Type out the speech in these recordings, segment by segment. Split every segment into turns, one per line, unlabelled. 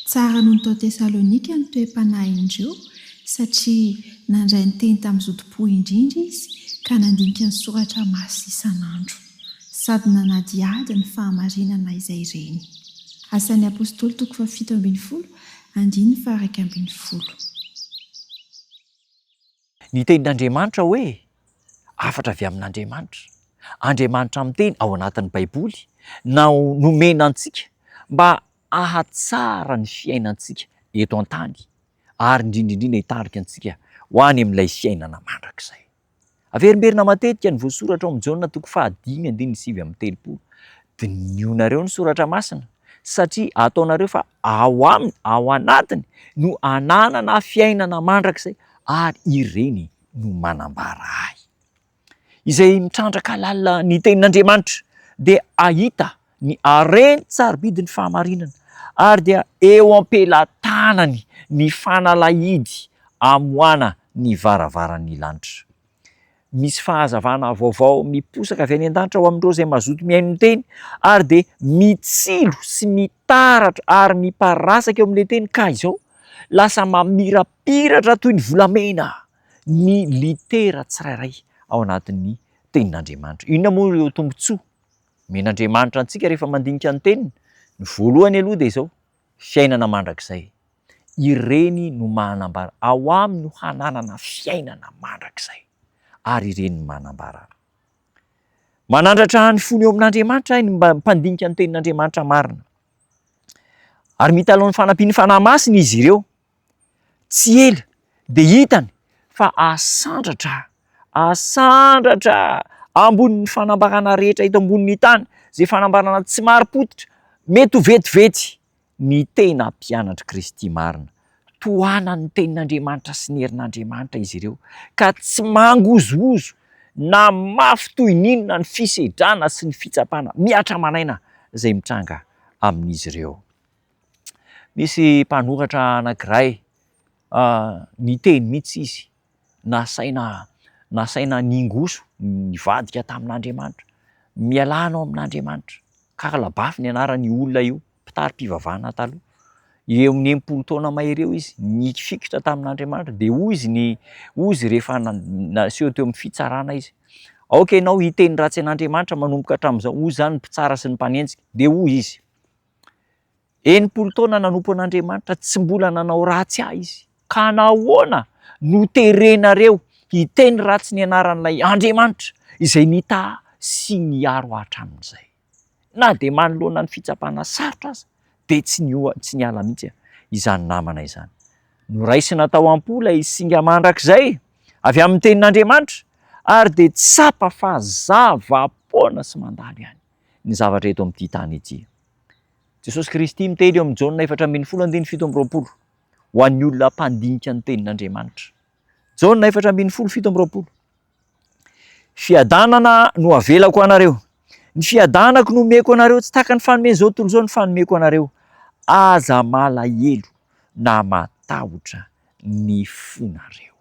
Tsara noho ny tao Tesalonika ny toe-panahin'ireo satria nandray ny teny tamin'ny zotom-po indrindra izy ka nandinika ny soratra masy isan'andro sady nanadiady ny fahamarinana izay ireny. Asan'ny apôstôly 7:12 andiny 1:12.
Ny tenin'Andriamanitra hoe afatra avy amin'Andriamanitra. Andriamanitra amin'ny teny ao anatin'ny Baiboly nomena antsika mba ahatsara ny fiainantsika eto an-tany ary indrindrindrindra hitarika antsika ho any amin'ilay fiainana mandrakizay. Averimberina matetika ny voasoratra ao amin'ny Jaona 5:9-10. Dinionareo ny soratra masina satria ataonareo fa ao anatiny no ananana fiainana mandrakizay ary ireny no manambara ahy. Izay mitrandraka lalina ny tenin'Andriamanitra dia ahita ny arentsarobidiny fahamarinana ary dia eo am-pelantanany ny fanalahidy amoana ny varavaran'ny lanitra. Misy fahazavana vaovao miposaka avy any an-danitra ao amin'ireo izay mazoto miaino ny teny ary dia mitsilo sy mitaratra ary miparasaka eo amin'ilay teny ka izao lasa mamirapiratra toy ny volamena ny litera tsirairay ao anatin'ny tenin'Andriamanitra. Inona moa ireo tombontsoa men'Andriamanitra antsika rehefa mandinika ny teniny? Ny voalohany aloha dia izao, fiainana mandrakizay. Ireny no manambara ao aminy no hananana fiainana mandrakizay ary ireny no manambara. Manandratra ny fony eo amin'Andriamanitra ny mpandinika ny tenin'Andriamanitra marina. Ary mitalao ny fanampiany fanahy masina izy ireo. Tsy ela dia hitany fa asandratra ambonin'ny fanambarana rehetra eto ambonin'ny tany, izay fanambarana tsy mari-potitra, mety ho vetivety ny tena mpianatra Kristy marina. Tohanany tenin'Andriamanitra sy ny herin'Andriamanitra izy ireo ka tsy mangozozozo na mafy toy n'inona ny fisedrana sy ny fitsapana miatra manaina izay mitranga amin'izy ireo. Misy mpanoratra anankiray ny teny mihitsy izy nasaina ningoso nivadika tamin'Andriamanitra, mialana ao amin'Andriamanitra. Kakalabafy ny anaran'ny olona io, mpitary-pivavahana taloha. Eo amin'ny 80 taona mahery eo izy nifikitra tamin'Andriamanitra dia hoy izy rehefa naseho teo amin'ny fitsarana izy, aoka ianao hiteny ratsy an'Andriamanitra manomboka hatramin'izao, hoy izany ny mpitsara sy ny mpanenjika. Dia hoy izy, 80 taona nanompo an'Andriamanitra tsy mbola nanao ratsy ahy izy, ka nahoana no terenareo hiteny ratsy ny anaran'ilay Andriamanitra izay nita sy niaro hatramin'izay. Na dia manoloana ny fitsapana sarotra aza dia tsy niala mihitsy izany namana izany. Noraisina tao am-po ilay singa mandrakizay avy amin'ny tenin'Andriamanitra ary dia tsapa fa zava-poana sy mandalo ihany ny zavatra eto amin'ity tany ity. Jesosy Kristy miteny eo amin'ny Jaona 4:17 ho an'ny olona mpandinika ny tenin'Andriamanitra. Jaona 4:17. Fiadanana no avelako anareo. Ny fiadanako no omeko anareo, tsy taka ny fanomeny izao tontolo izao ny fanomeko anareo. Aza malahelo na matahotra ny fonareo.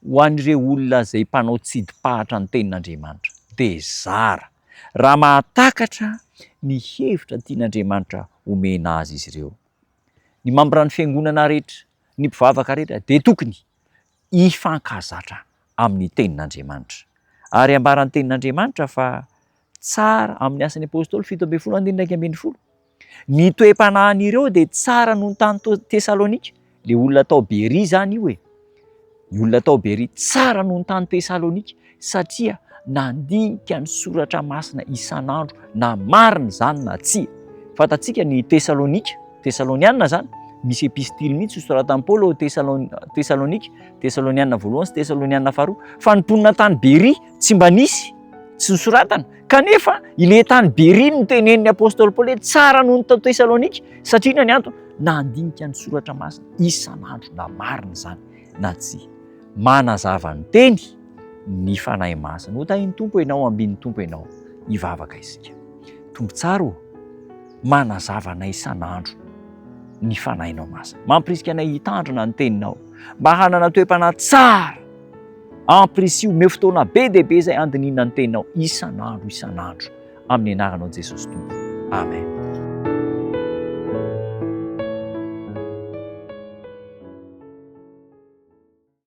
Ho an'ireo olona izay mpanao tsidim-pahatra ny tenin'Andriamanitra dia zara raha mahatakatra ny hevitra tian'Andriamanitra omena azy izy ireo. Ny mampiran'ny fiangonana rehetra, ny mpivavaka rehetra dia tokony hifankazatra amin'ny tenin'Andriamanitra. Ary ambaran'ny tenin'Andriamanitra fa tsara amin'ny asan'ny apôstôly 7:11-12. Ny toe-panahin'ireo dia tsara noho ny tany Tesalonika. Ilay olona tao Beria zany io e. Ny olona tao Beria tsara noho ny tany Tesalonika satria nandinika ny soratra masina isan'andro na marina izany na tsia. Fantatsika ny Tesaloniana zany misy epistily mihitsy soratan'i Paoly ao Tesalonika, Tesaloniana voalohany sy Tesaloniana faharoa. Fa ny mponina tany Beria tsy mba nisy, tsy nisoratana. Kanefa ilay tany Beria no tenenin'ny apôstôly Paoly tsara noho ny tao Tesalonika satria ny antony nandinika ny soratra masina isan'andro na marina izany na tsia. Manazava ny teny ny fanahy masina. Hotahin'ny Tompo ianao, ambin'ny Tompo ianao, hivavaka isika. Tompo tsara manazava anay isan'andro ny fanahinao masina. Mampirisika anay hitandrina ny teninao mba hanana toe-panahy tsara. Ampirisiho me fotoana be dia be izay andinina ny teninao isan'andro amin'ny anaranao Jesosy Tompo. Amen.